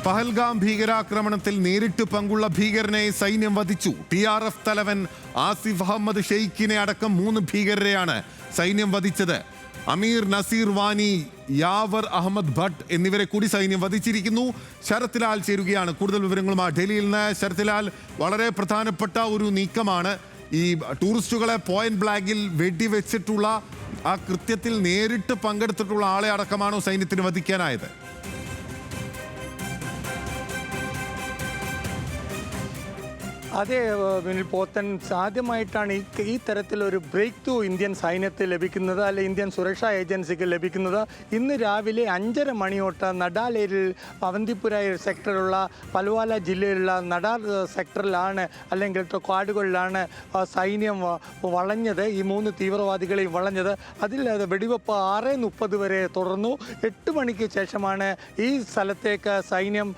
പഹൽഗാം ഭീകരാക്രമണത്തിൽ നേരിട്ട് പങ്കുള്ള ഭീകരനെ സൈന്യം വധിച്ചു. TRF തലവൻ ആസിഫ് അഹമ്മദ് ഷെയ്ഖിനെ അടക്കം 3 ഭീകരരെയാണ് സൈന്യം വധിച്ചത്. അമീർ നസീർ വാനി, യാവർ അഹമ്മദ് ഭട്ട് എന്നിവരെ കൂടി സൈന്യം വധിച്ചിരിക്കുന്നു. ശരത് ലാൽ ചേരുകയാണ് കൂടുതൽ വിവരങ്ങളുമായി ഡൽഹിയിൽ നിന്ന്. ശരത് ലാൽ, വളരെ പ്രധാനപ്പെട്ട ഒരു നീക്കമാണ്. ഈ ടൂറിസ്റ്റുകളെ പോയിന്റ് ബ്ലാങ്കിൽ വെടിവെച്ചിട്ടുള്ള ആ കൃത്യത്തിൽ നേരിട്ട് പങ്കെടുത്തിട്ടുള്ള ആളെ അടക്കമാണോ സൈന്യത്തിന് വധിക്കാനായത്? അതെ വിനിൽ പോത്തൻ, ആദ്യമായിട്ടാണ് ഈ തരത്തിലൊരു ബ്രേക്ക് ത്രൂ ഇന്ത്യൻ സൈന്യത്തിൽ ലഭിക്കുന്നത്, അല്ലെ ഇന്ത്യൻ സുരക്ഷാ ഏജൻസിക്ക് ലഭിക്കുന്നത്. ഇന്ന് രാവിലെ 5:30 മണിയോട്ട് നഡാലേരിൽ അവന്തിപുര സെക്ടറിലുള്ള പൽവാല ജില്ലയിലുള്ള നഡാർ സെക്ടറിലാണ്, അല്ലെങ്കിൽ കാടുകളിലാണ് സൈന്യം വളഞ്ഞത്. ഈ 3 തീവ്രവാദികളെയും വളഞ്ഞത്. അതിൽ വെടിവെപ്പ് 6:30 വരെ തുടർന്നു. 8 മണിക്ക് ശേഷമാണ് ഈ സ്ഥലത്തേക്ക് സൈന്യം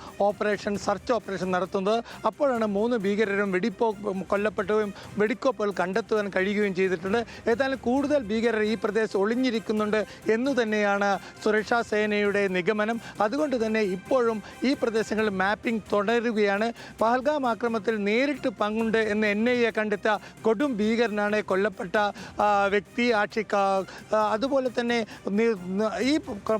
സെർച്ച് ഓപ്പറേഷൻ നടത്തുന്നത്. അപ്പോഴാണ് 3 ഭീകരരും കൊല്ലപ്പെട്ടുകയും വെടിക്കോപ്പുകൾ കണ്ടെത്തുവാൻ കഴിയുകയും ചെയ്തിട്ടുണ്ട്. ഏതായാലും കൂടുതൽ ഭീകരർ ഈ പ്രദേശത്ത് ഒളിഞ്ഞിരിക്കുന്നുണ്ട് എന്നു തന്നെയാണ് സുരക്ഷാ സേനയുടെ നിഗമനം. അതുകൊണ്ട് തന്നെ ഇപ്പോഴും ഈ പ്രദേശങ്ങളിൽ മാപ്പിംഗ് തുടരുകയാണ്. പഹൽഗാം ആക്രമണത്തിൽ നേരിട്ട് പങ്കുണ്ട് എന്ന് NIA കണ്ടെത്ത കൊടും ഭീകരനാണ് കൊല്ലപ്പെട്ട വ്യക്തി ആഷിഖ്. അതുപോലെ തന്നെ ഈ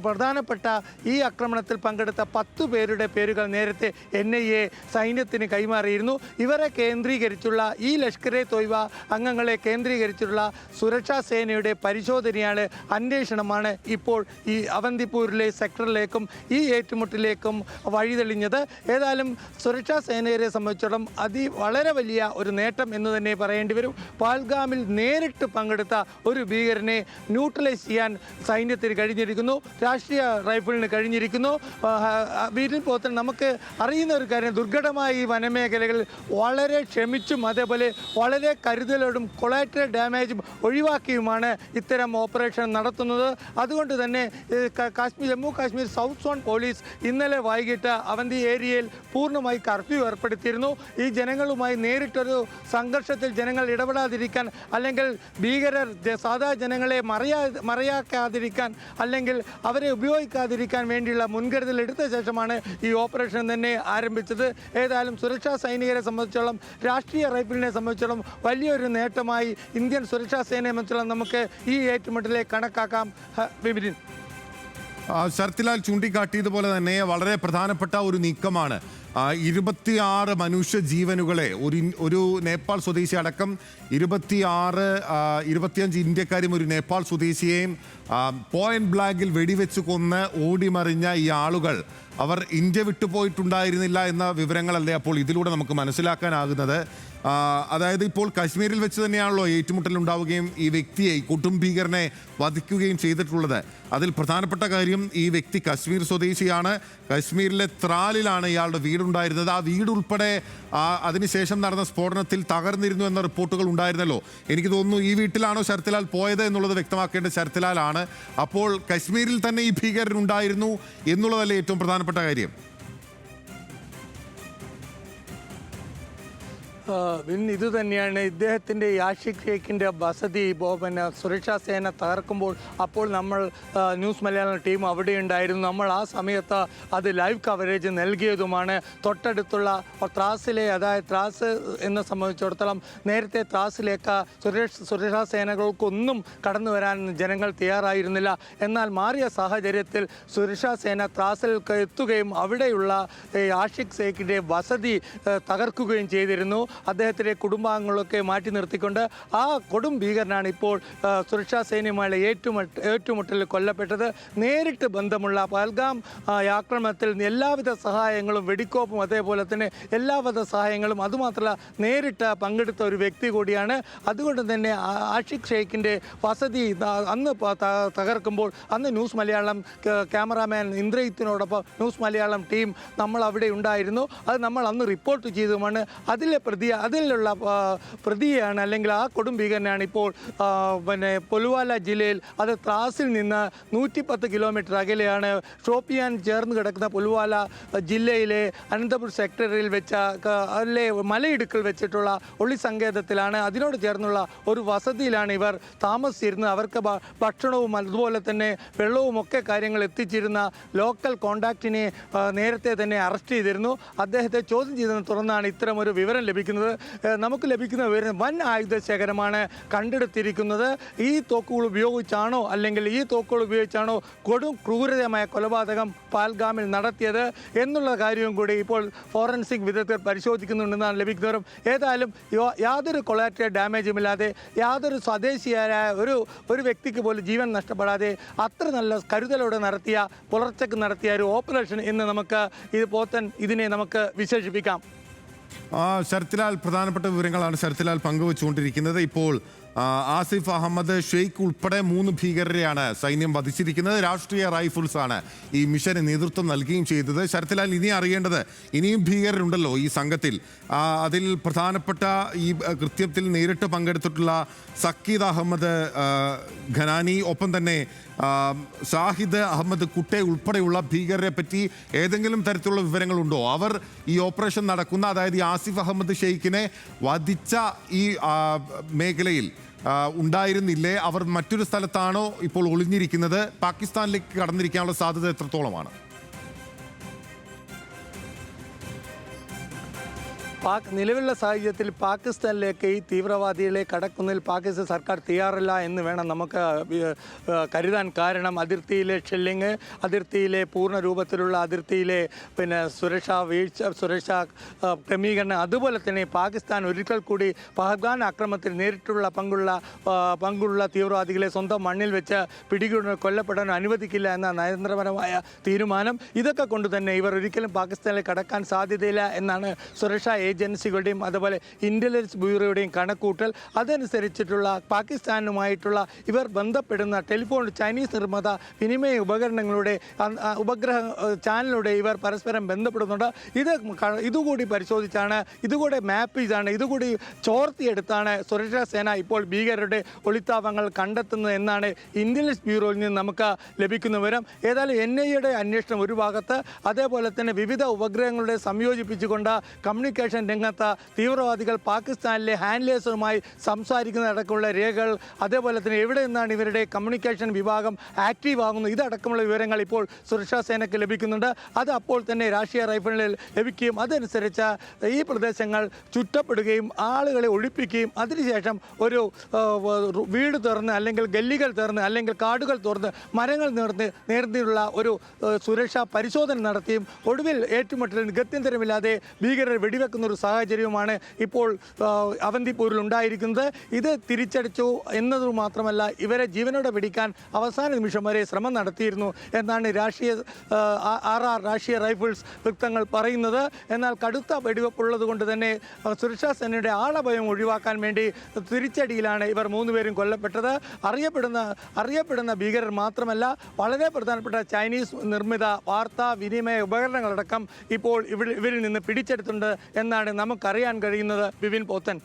പ്രധാനപ്പെട്ട ഈ ആക്രമണത്തിൽ പങ്കെടുത്ത 10 പേരുടെ പേരുകൾ നേരത്തെ NIA സൈന്യത്തിന് കൈമാറിയിരുന്നു. ഇവരെ കേന്ദ്രീകരിച്ചുള്ള ഈ ലഷ്കർ-e തോയ്ബ അംഗങ്ങളെ കേന്ദ്രീകരിച്ചുള്ള സുരക്ഷാ സേനയുടെ പരിശോധനയാണ്, അന്വേഷണമാണ് ഇപ്പോൾ ഈ അവന്തിപൂരിലെ സെക്ടറിലേക്കും ഈ ഏറ്റുമുട്ടലിലേക്കും വഴിതെളിഞ്ഞത്. ഏതായാലും സുരക്ഷാ സേനയെ സംബന്ധിച്ചിടത്തോളം വളരെ വലിയ ഒരു നേട്ടം എന്ന് തന്നെ പറയേണ്ടി വരും. പഹൽഗാമിൽ നേരിട്ട് പങ്കെടുത്ത ഒരു ഭീകരനെ ന്യൂട്രലൈസ് ചെയ്യാൻ സൈന്യത്തിന് കഴിഞ്ഞിരിക്കുന്നു, രാഷ്ട്രീയ റൈഫിളിന് കഴിഞ്ഞിരിക്കുന്നു. വീട്ടിൽ പോത്തൻ, നമുക്ക് അറിയുന്ന ഒരു കാര്യം, ദുർഘടമായ ഈ വനമേഖലകളിൽ വളരെ ക്ഷമിച്ചും അതേപോലെ വളരെ കരുതലോടും കൊളാറ്ററൽ ഡാമേജും ഒഴിവാക്കിയുമാണ് ഇത്തരം ഓപ്പറേഷൻ നടത്തുന്നത്. അതുകൊണ്ട് തന്നെ Jammu Kashmir south zone police ഇന്നലെ വൈകിട്ട് അവന്തി ഏരിയയിൽ പൂർണ്ണമായി കർഫ്യൂ ഏർപ്പെടുത്തിയിരുന്നു. ഈ ജനങ്ങളുമായി നേരിട്ടൊരു സംഘർഷത്തിൽ ജനങ്ങൾ ഇടപെടാതിരിക്കാൻ, അല്ലെങ്കിൽ ഭീകരർ സാധാ ജനങ്ങളെ മറയാക്കാതിരിക്കാൻ, അല്ലെങ്കിൽ അവരെ ഉപയോഗിക്കാതിരിക്കാൻ വേണ്ടിയുള്ള മുൻകരുതൽ എടുത്ത ശേഷമാണ് ഈ ഓപ്പറേഷൻ തന്നെ ആരംഭിച്ചത്. ഏതായാലും സുരക്ഷാ സൈനികരെ സംബന്ധിച്ചോളം, രാഷ്ട്രീയ റൈഫിളിനെ സംബന്ധിച്ചോളം വലിയൊരു നേട്ടമായി ഇന്ത്യൻ സുരക്ഷാ സേനയെ സംബന്ധിച്ചോളം നമുക്ക് ഈ ഏറ്റുമുട്ടലെ കണക്കാക്കാം. വിപിൻ, ശരത് ലാൽ ചൂണ്ടിക്കാട്ടിയതുപോലെ തന്നെ വളരെ പ്രധാനപ്പെട്ട ഒരു നീക്കമാണ്. 26 മനുഷ്യ ജീവനുകളെ, ഒരു നേപ്പാൾ സ്വദേശി അടക്കം 25 ഇന്ത്യക്കാരും ഒരു നേപ്പാൾ സ്വദേശിയെയും പോയിന്റ് ബ്ലാങ്കിൽ വെടിവെച്ച് കൊന്ന് ഓടിമറിഞ്ഞ ഈ ആളുകൾ അവർ ഇന്ത്യ വിട്ടുപോയിട്ടുണ്ടായിരുന്നില്ല എന്ന വിവരങ്ങളല്ലേ അപ്പോൾ ഇതിലൂടെ നമുക്ക് മനസ്സിലാക്കാനാകുന്നത്. അതായത് ഇപ്പോൾ കശ്മീരിൽ വെച്ച് തന്നെയാണല്ലോ ഏറ്റുമുട്ടൽ ഉണ്ടാവുകയും ഈ വ്യക്തിയെ, ഈ കുടുംബീകരനെ വധിക്കുകയും ചെയ്തിട്ടുള്ളത്. അതിൽ പ്രധാനപ്പെട്ട കാര്യം, ഈ വ്യക്തി കശ്മീർ സ്വദേശിയാണ്. കശ്മീരിലെ ത്രാലിലാണ് ഇയാളുടെ വീടുണ്ടായിരുന്നത്. ആ വീട് ഉൾപ്പെടെ അതിനുശേഷം നടന്ന സ്ഫോടനത്തിൽ തകർന്നിരുന്നു എന്ന റിപ്പോർട്ടുകൾ ഉണ്ടായിരുന്നല്ലോ. എനിക്ക് തോന്നുന്നു ഈ വീട്ടിലാണോ ശരത് ലാൽ പോയത് എന്നുള്ളത് വ്യക്തമാക്കേണ്ട ശരത് ലാലാണ്. അപ്പോൾ കശ്മീരിൽ തന്നെ ഈ ഭീകരനുണ്ടായിരുന്നു എന്നുള്ളതല്ലേ ഏറ്റവും പ്രധാനപ്പെട്ട കാര്യം? ഇത് തന്നെയാണ് ഇദ്ദേഹത്തിൻ്റെ ആഷിഖ് ഷെയ്ഖിൻ്റെ വസതി സുരക്ഷാ സേന തകർക്കുമ്പോൾ അപ്പോൾ നമ്മൾ ന്യൂസ് മലയാളം ടീം അവിടെ ഉണ്ടായിരുന്നു. നമ്മൾ ആ സമയത്ത് അത് ലൈവ് കവറേജ് നൽകിയതുമാണ്. തൊട്ടടുത്തുള്ള ത്രാസിലെ, അതായത് ത്രാസ് എന്നെ സംബന്ധിച്ചിടത്തോളം നേരത്തെ ത്രാസിലേക്ക് സുരക്ഷാ സേനകൾക്കൊന്നും കടന്നു വരാൻ ജനങ്ങൾ തയ്യാറായിരുന്നില്ല. എന്നാൽ മാറിയ സാഹചര്യത്തിൽ സുരക്ഷാ സേന ത്രാസിൽ എത്തുകയും അവിടെയുള്ള ആഷിഖ് ഷെയ്ഖിൻ്റെ വസതി തകർക്കുകയും ചെയ്തിരുന്നു. അദ്ദേഹത്തിൻ്റെ കുടുംബാംഗങ്ങളൊക്കെ മാറ്റി നിർത്തിക്കൊണ്ട് ആ കൊടും ഭീകരനാണ് ഇപ്പോൾ സുരക്ഷാ സേനയുമായുള്ള ഏറ്റുമുട്ടലിൽ കൊല്ലപ്പെട്ടത്. നേരിട്ട് ബന്ധമുള്ള പഹൽഗാം ആക്രമണത്തിൽ എല്ലാവിധ സഹായങ്ങളും, വെടിക്കോപ്പും അതേപോലെ തന്നെ എല്ലാവിധ സഹായങ്ങളും, അതുമാത്രമല്ല നേരിട്ട് പങ്കെടുത്ത ഒരു വ്യക്തി കൂടിയാണ്. അതുകൊണ്ട് തന്നെ ആഷിഖ് ഷെയ്ഖിൻ്റെ വസതി അന്ന് തകർക്കുമ്പോൾ അന്ന് ന്യൂസ് മലയാളം ക്യാമറാമാൻ ഇന്ദ്രജിത്തിനോടൊപ്പം ന്യൂസ് മലയാളം ടീം നമ്മൾ അവിടെ ഉണ്ടായിരുന്നു. അത് നമ്മൾ അന്ന് റിപ്പോർട്ട് ചെയ്തതുമാണ്. അതിലെ അതിലുള്ള പ്രതിയാണ് അല്ലെങ്കിൽ ആ കൊടും ഭീകരനാണ് ഇപ്പോൾ പിന്നെ പുൽവാല ജില്ലയിൽ, അത് ത്രാസിൽ നിന്ന് 110 കിലോമീറ്റർ അകലെയാണ്, ഷോപ്പിയാൻ ചേർന്ന് കിടക്കുന്ന പുൽവാല ജില്ലയിലെ അനന്തപുർ സെക്ടറിൽ വെച്ച അതിലെ മലയിടുക്കിൽ വെച്ചിട്ടുള്ള ഒളി സങ്കേതത്തിലാണ്, അതിനോട് ചേർന്നുള്ള ഒരു വസതിയിലാണ് ഇവർ താമസിച്ചിരുന്നത്. അവർക്ക് ഭക്ഷണവും അതുപോലെ തന്നെ വെള്ളവും ഒക്കെ കാര്യങ്ങൾ എത്തിച്ചിരുന്ന ലോക്കൽ കോണ്ടാക്റ്റിനെ നേരത്തെ തന്നെ അറസ്റ്റ് ചെയ്തിരുന്നു. അദ്ദേഹത്തെ ചോദ്യം ചെയ്തതിനെ തുടർന്നാണ് ഇത്തരമൊരു വിവരം ലഭിക്കുന്നത്. നമുക്ക് ലഭിക്കുന്ന വിവരം വൻ ആയുധ ശേഖരമാണ് കണ്ടെടുത്തിരിക്കുന്നത്. ഈ തോക്കുകൾ ഉപയോഗിച്ചാണോ അല്ലെങ്കിൽ ഈ തോക്കുകൾ ഉപയോഗിച്ചാണോ കൊടും ക്രൂരതമായ കൊലപാതകം പാൽഗാമിൽ നടത്തിയത് എന്നുള്ള കാര്യവും കൂടി ഇപ്പോൾ ഫോറൻസിക് വിദഗ്ധർ പരിശോധിക്കുന്നുണ്ടെന്നാണ് ലഭിക്കുന്നവരും. ഏതായാലും യാതൊരു കൊളാറ്ററൽ ഡാമേജുമില്ലാതെ യാതൊരു സ്വദേശിയായ ഒരു വ്യക്തിക്ക് പോലും ജീവൻ നഷ്ടപ്പെടാതെ അത്ര നല്ല കരുതലോടെ പുലർച്ചയ്ക്ക് നടത്തിയ ഒരു ഓപ്പറേഷൻ എന്ന് നമുക്ക് ഇതിനെ നമുക്ക് വിശേഷിപ്പിക്കാം. ശരത്ലാൽ, പ്രധാനപ്പെട്ട വിവരങ്ങളാണ് ശരത്ലാൽ പങ്കുവച്ചുകൊണ്ടിരിക്കുന്നത്. ഇപ്പോൾ ആസിഫ് അഹമ്മദ് ഷെയ്ഖ് ഉൾപ്പെടെ 3 ഭീകരരെയാണ് സൈന്യം വധിച്ചിരിക്കുന്നത്. രാഷ്ട്രീയ റൈഫിൾസ് ആണ് ഈ മിഷന് നേതൃത്വം നൽകുകയും ചെയ്തത്. ശരത്ലാൽ, ഇനി അറിയേണ്ടത്, ഇനിയും ഭീകരരുണ്ടല്ലോ ഈ സംഘത്തിൽ. അതിൽ പ്രധാനപ്പെട്ട ഈ കൃത്യത്തിൽ നേരിട്ട് പങ്കെടുത്തിട്ടുള്ള സക്കീദ് അഹമ്മദ് ഖനാനി, ഒപ്പം തന്നെ ഷാഹിദ് അഹമ്മദ് കുട്ടെ ഉൾപ്പെടെയുള്ള ഭീകരരെ പറ്റി ഏതെങ്കിലും തരത്തിലുള്ള വിവരങ്ങളുണ്ടോ? അവർ ഈ ഓപ്പറേഷൻ നടക്കുന്ന, അതായത് ഈ ആസിഫ് അഹമ്മദ് ഷെയ്ഖിനെ വധിച്ച ഈ മേഖലയിൽ ഉണ്ടായിരുന്നില്ലേ? അവർ മറ്റൊരു സ്ഥലത്താണോ ഇപ്പോൾ ഒളിഞ്ഞിരിക്കുന്നത്? പാകിസ്ഥാനിലേക്ക് കടന്നിരിക്കാനുള്ള സാധ്യത എത്രത്തോളമാണ്? നിലവിലുള്ള സാഹചര്യത്തിൽ പാകിസ്ഥാനിലേക്ക് ഈ തീവ്രവാദികളെ കടക്കുന്നതിൽ പാകിസ്ഥാൻ സർക്കാർ തയ്യാറല്ല എന്ന് വേണം നമുക്ക് കരുതാൻ. കാരണം അതിർത്തിയിലെ ഷെല്ലിങ്, അതിർത്തിയിലെ പൂർണ്ണ രൂപത്തിലുള്ള അതിർത്തിയിലെ സുരക്ഷാ ക്രമീകരണം, അതുപോലെ തന്നെ പാകിസ്ഥാൻ ഒരിക്കൽ കൂടി പഹൽഗാം ആക്രമണത്തിൽ നേരിട്ടുള്ള പങ്കുള്ള തീവ്രവാദികളെ സ്വന്തം മണ്ണിൽ വെച്ച് കൊല്ലപ്പെടാൻ അനുവദിക്കില്ല എന്ന നയതന്ത്രപരമായ തീരുമാനം. ഇതൊക്കെ കൊണ്ട് തന്നെ ഇവർ ഒരിക്കലും പാകിസ്ഥാനിലേക്ക് കടക്കാൻ സാധ്യതയില്ല എന്നാണ് സുരക്ഷാ ഏജൻസികളുടെയും അതുപോലെ ഇന്റലിജൻസ് ബ്യൂറോയുടെയും കണക്കൂട്ടൽ. അതനുസരിച്ചിട്ടുള്ള പാകിസ്ഥാനുമായിട്ടുള്ള ഇവർ ബന്ധപ്പെടുന്ന ടെലിഫോൺ ചൈനീസ് നിർമ്മിത വിനിമയ ഉപഗ്രഹ ചാനലിലൂടെ ഇവർ പരസ്പരം ബന്ധപ്പെടുന്നുണ്ട്. ഇതുകൂടി പരിശോധിച്ചാണ്, ഇതുകൂടെ മാപ്പ് ചെയ്താണ്, ഇതുകൂടി ചോർത്തിയെടുത്താണ് സുരക്ഷാ സേന ഇപ്പോൾ ഭീകരരുടെ ഒളിത്താവങ്ങൾ കണ്ടെത്തുന്നത് എന്നാണ് ഇന്റലിജൻസ് ബ്യൂറോയിൽ നിന്ന് നമുക്ക് ലഭിക്കുന്ന വിവരം. ഏതായാലും NIA അന്വേഷണം ഒരു ഭാഗത്ത്, അതേപോലെ തന്നെ വിവിധ ഉപഗ്രഹങ്ങളുടെ സംയോജിപ്പിച്ചുകൊണ്ട് കമ്മ്യൂണിക്കേഷൻ രംഗത്ത് തീവ്രവാദികൾ പാകിസ്ഥാനിലെ ഹാൻഡ്ലേഴ്സുമായി സംസാരിക്കുന്നതടക്കമുള്ള രേഖകൾ, അതേപോലെ തന്നെ എവിടെ നിന്നാണ് ഇവരുടെ കമ്മ്യൂണിക്കേഷൻ വിഭാഗം ആക്റ്റീവ് ആകുന്നത്, ഇതടക്കമുള്ള വിവരങ്ങൾ ഇപ്പോൾ സുരക്ഷാ സേനയ്ക്ക് ലഭിക്കുന്നുണ്ട്. അത് അപ്പോൾ തന്നെ രാഷ്ട്രീയ റൈഫിളിൽ ലഭിക്കുകയും അതനുസരിച്ച് ഈ പ്രദേശങ്ങൾ ചുറ്റപ്പെടുകയും ആളുകളെ ഒഴിപ്പിക്കുകയും അതിനുശേഷം ഒരു വീട് തുറന്ന് അല്ലെങ്കിൽ ഗല്ലികൾ തുറന്ന് അല്ലെങ്കിൽ കാടുകൾ തുറന്ന് മരങ്ങൾ നേർന്നുള്ള ഒരു സുരക്ഷാ പരിശോധന നടത്തിയും ഒടുവിൽ ഏറ്റുമുട്ടലിന് ഗത്യന്തരമില്ലാതെ ഭീകരർ വെടിവെക്കുന്ന ഒരു സാഹചര്യവുമാണ് ഇപ്പോൾ അവന്തിപ്പൂരിൽ ഉണ്ടായിരിക്കുന്നത്. ഇത് തിരിച്ചടിച്ചു എന്നത് മാത്രമല്ല, ഇവരെ ജീവനോടെ പിടിക്കാൻ അവസാന നിമിഷം വരെ ശ്രമം നടത്തിയിരുന്നു എന്നാണ് രാഷ്ട്രീയ റൈഫിൾസ് വൃത്തങ്ങൾ പറയുന്നത്. എന്നാൽ കടുത്ത വെടിവെപ്പുള്ളത് കൊണ്ട് തന്നെ സുരക്ഷാ സേനയുടെ ആളഭയം ഒഴിവാക്കാൻ വേണ്ടി തിരിച്ചടിയിലാണ് ഇവർ 3 പേരും കൊല്ലപ്പെട്ടത്. അറിയപ്പെടുന്ന ഭീകരർ മാത്രമല്ല, വളരെ പ്രധാനപ്പെട്ട ചൈനീസ് നിർമ്മിത വാർത്താ വിനിമയ ഉപകരണങ്ങളടക്കം ഇപ്പോൾ ഇവരിൽ നിന്ന് പിടിച്ചെടുത്തിട്ടുണ്ട് എന്നാണ് നമുക്കറിയാൻ കഴിയുന്നത്. വിപിൻ പോത്തൻ.